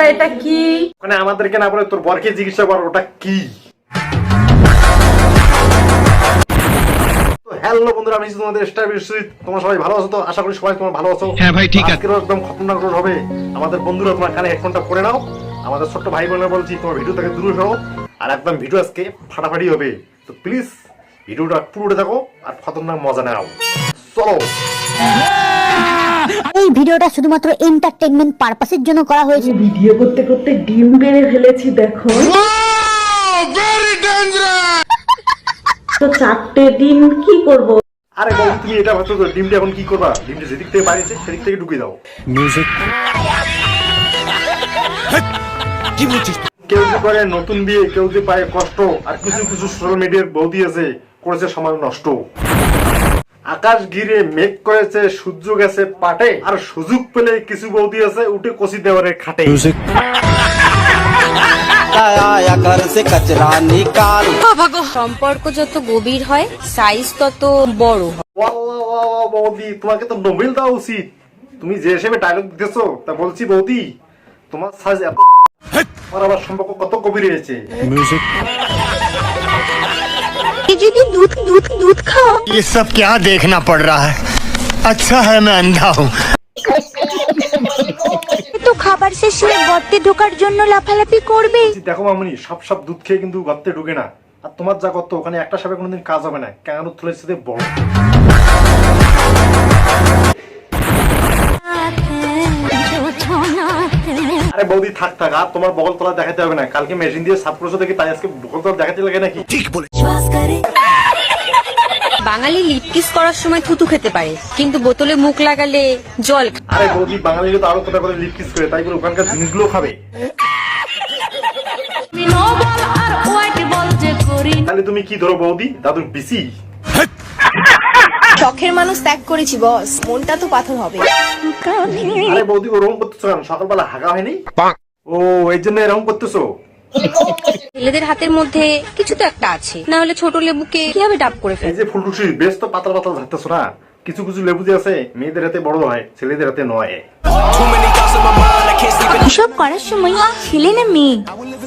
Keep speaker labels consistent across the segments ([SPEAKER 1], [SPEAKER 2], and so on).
[SPEAKER 1] বন্ধুরা এটা কি?
[SPEAKER 2] মানে আমাদেরকে না বলে তোর বরকে জিজ্ঞাসা কর ওটা কি। হ্যালো বন্ধুরা, আমি তোমাদের স্টার বিশ্বজিৎ। তোমরা সবাই ভালো আছো তো? আশা করি সবাই তোমরা ভালো আছো।
[SPEAKER 3] হ্যাঁ ভাই ঠিক আছে।
[SPEAKER 2] আজকের একদম খতরনাক রোড হবে। আমাদের বন্ধুরা তোমার কানে হেডফোনটা পরে নাও। আমাদের ছোট্ট ভাই বোনেরা বলছি তোমার ভিডিও থেকে দূরে সরো। আর একদম ভিডিও আজকে ফাটাফাটি হবে, তো প্লিজ ভিডিওটা পুরোটা দেখো আর খতরনাক মজা নাও। চলো।
[SPEAKER 4] এই ভিডিওটা শুধুমাত্র এন্টারটেইনমেন্ট পারপাসের জন্য করা হয়েছে।
[SPEAKER 1] ভিডিও করতে করতে ডিম বেড়ে ফেলেছি দেখো। তো 4টে ডিম কি করব?
[SPEAKER 2] আরে বাবু তুমি এটা ভাবছো তো ডিমটা এখন কি করবা? ডিমটা যেদিক থেকে বাইরেছে সেদিক থেকে ঢুকিয়ে দাও।
[SPEAKER 3] মিউজিক কি বলছিস?
[SPEAKER 2] কেউ যে করে নতুন বিয়ে, কেউ যে পায় কষ্ট, আর কিছু কিছু সোশ্যাল মিডিয়ার বৌদি আছে করেছে সময় নষ্ট। আকাশ ঘিরে মেঘ করেছে, সূর্য গেছে পাটে, আর সুযোগ পেলে কিছু বৌদি আছে উঠে কষি দেওয়ারে খাটে।
[SPEAKER 3] মিউজিক
[SPEAKER 5] সম্পর্ক যত গভীর হয় সাইজ তত বড় হয়।
[SPEAKER 2] ওয়াল্লাহ বৌদি, তোমাকে তো নোবেল দেওয়া উচিত। তুমি যে হিসেবে ডায়লগ দিতেছো তা বলছি বৌদি তোমার সাইজ এত, আর আবার সম্পর্ক কত গভীর হয়েছে।
[SPEAKER 3] মিউজিক
[SPEAKER 4] যদি দুধ খাও।
[SPEAKER 3] ये सब क्या देखना पड़ रहा है? अच्छा है मैं अंधा हूँ।
[SPEAKER 4] তো খাবার শেষে গর্তে ঢোকার জন্য লাফালাফি করবে।
[SPEAKER 2] দেখো মামুনি, সব দুধ খেয়ে কিন্তু গর্তে ঢুকে না। আর তোমার যা গর্ত, ওখানে একটা সাপে কোনোদিন কাজ হবে না। কেন তুলে সাথে বড়। আরে বৌদি থাক আর তোমার বগল তলা দেখাতে হবে না। কালকে মেশিন দিয়ে সাফ করেছো দেখি, তাই আজকে বগল তলা দেখাতে লাগে নাকি?
[SPEAKER 3] ठीक बोले।
[SPEAKER 5] বাঙালি লিপ কিস করার সময় থুতু খেতে পারে, কিন্তু বোতলে মুখ লাগালে জল খায়।
[SPEAKER 2] আরে বৌদি বাঙালিরা তো আরো কথা করে লিপ কিস করে, তাই বলে ওখানকার জিনিসগুলো খাবে। তাহলে তুমি কি ধরো বৌদি, দাদুর বিসি?
[SPEAKER 6] শখের মানুষ ত্যাগ করেছি বস, মনটা তো পাথর হবে।
[SPEAKER 2] আরে বৌদি ওরকম করতেছো কেন? সকালবেলা হাগা হয়নি? ও এই জন্য এরকম করতেছো?
[SPEAKER 5] ছেলেদের হাতের মধ্যে কিছু তো একটা আছে, না হলে ছোট লেবুকে কিভাবে ডাব করে
[SPEAKER 2] এই
[SPEAKER 5] ফেলে।
[SPEAKER 2] যে ফুলটুসি বেশ তো পাতলা পাতলা ধরতেছো না। কিছু কিছু লেবু যে আছে মেয়েদের হাতে বড় হয়, ছেলেদের হাতে নয়।
[SPEAKER 4] এসব করার সময় ছেলে না মেয়ে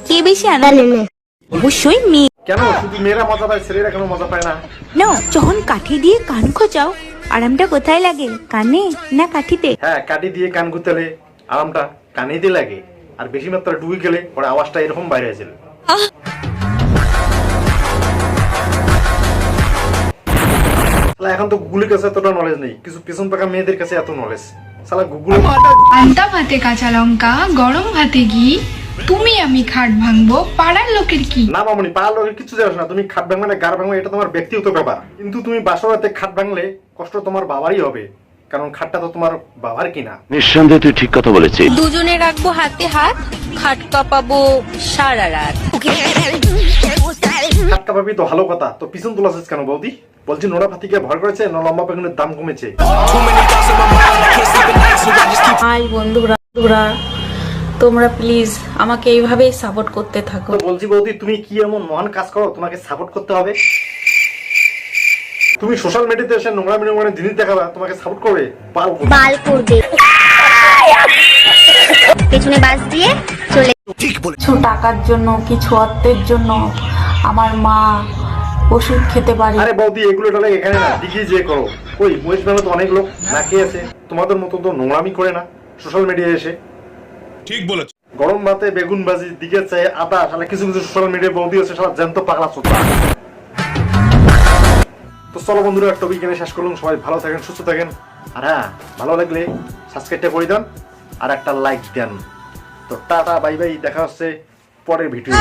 [SPEAKER 4] কে বেশি আনন্দ নেয়? অবশ্যই মেয়ে।
[SPEAKER 2] কেন শুধু মেয়েরা মজা পায়, ছেলেরা কেন মজা পায় না?
[SPEAKER 4] না, যখন কাঠি দিয়ে কান খোঁচাও আরামটা কোথায় লাগে, কানে না কাঠিতে?
[SPEAKER 2] হ্যাঁ, কাটি দিয়ে কান গুতালে আরামটা কানে দিয়ে লাগে, আর বেশি মাত্রা ডুবে গেলে ওর আওয়াজটা এরকম বাইরে আসে। এখন তো গুগলের কাছে এতটা নলেজ নেই, কিছু পেছন পাকা মেয়েদের কাছে এত নলেজ। সালা গুগল
[SPEAKER 7] পান্তা ভাতে কাঁচা লঙ্কা, গরম ভাতে ঘি, তুমি আমি খাট ভাঙবো, পাড়ার লোকের কি?
[SPEAKER 2] না মামনি, পাড়ার লোকের কিছু জানো না। তুমি খাট ভাঙবে না গাড় ভাঙবে এটা তোমার ব্যক্তিগত ব্যাপার, কিন্তু তুমি বাসরাতে খাট ভাঙলে কষ্ট তোমার বাবারই হবে, কারণ খাটটা তো তোমার বাবার কিনা।
[SPEAKER 8] নিঃসন্দেহে তুই ঠিক কথা বলেছিস।
[SPEAKER 5] দুজনে রাখবো হাতে হাত, খাট কাঁপাবো সারা রাত।
[SPEAKER 2] খাট কাঁপাবি তো ভালো কথা, তো পিছন তোলাছিস কেন বৌদি? বলছি নোরা ফাতিকে ভর করেছে না লম্বা পেগুনের দাম কমেছে?
[SPEAKER 1] হাই বন্ধুরা, তোমরা প্লিজ আমাকে এইভাবেই সাপোর্ট করতে থাকো।
[SPEAKER 2] তো বলছি বৌদি তুমি কি এমন মহান কাজ করো তোমাকে সাপোর্ট করতে হবে? তুমি সোশ্যাল মিডিয়াতে এসে নোংরা নোংরা জিনিস দেখাবা, তোমাকে সাপোর্ট করবে?
[SPEAKER 4] বাল করবে, পেছনে বাস দিয়ে চলে।
[SPEAKER 1] কিছু টাকার জন্য, কিছু অর্থের জন্য আমার মা ওষুধ খেতে পারে।
[SPEAKER 2] আরে বৌদি এগুলো তাহলে এখানে না, দিঘি যে করো। ওই ওয়েস্ট বেঙ্গলে তো অনেক লোক না খেয়ে আছে, তোমাদের মতো তো নোংরামি করে না সোশ্যাল মিডিয়ায় এসে।
[SPEAKER 3] ঠিক বলেছ।
[SPEAKER 2] গরম ভাতে বেগুন ভাজি দিকে চাই আদা, সালা কিছু কিছু সোশ্যাল মিডিয়ায় বৌদি আছে সালা জ্যান্ত পাগলা চোদ্দা। তো চলো বন্ধুরা, একটা টপিক এনে শেষ করলাম। সবাই ভালো থাকেন, সুস্থ থাকেন, আর হ্যাঁ ভালো লাগলে সাবস্ক্রাইবটা করে দেন আর একটা লাইক দেন। তো টাটা বাই বাই, দেখা হচ্ছে পরের ভিডিও।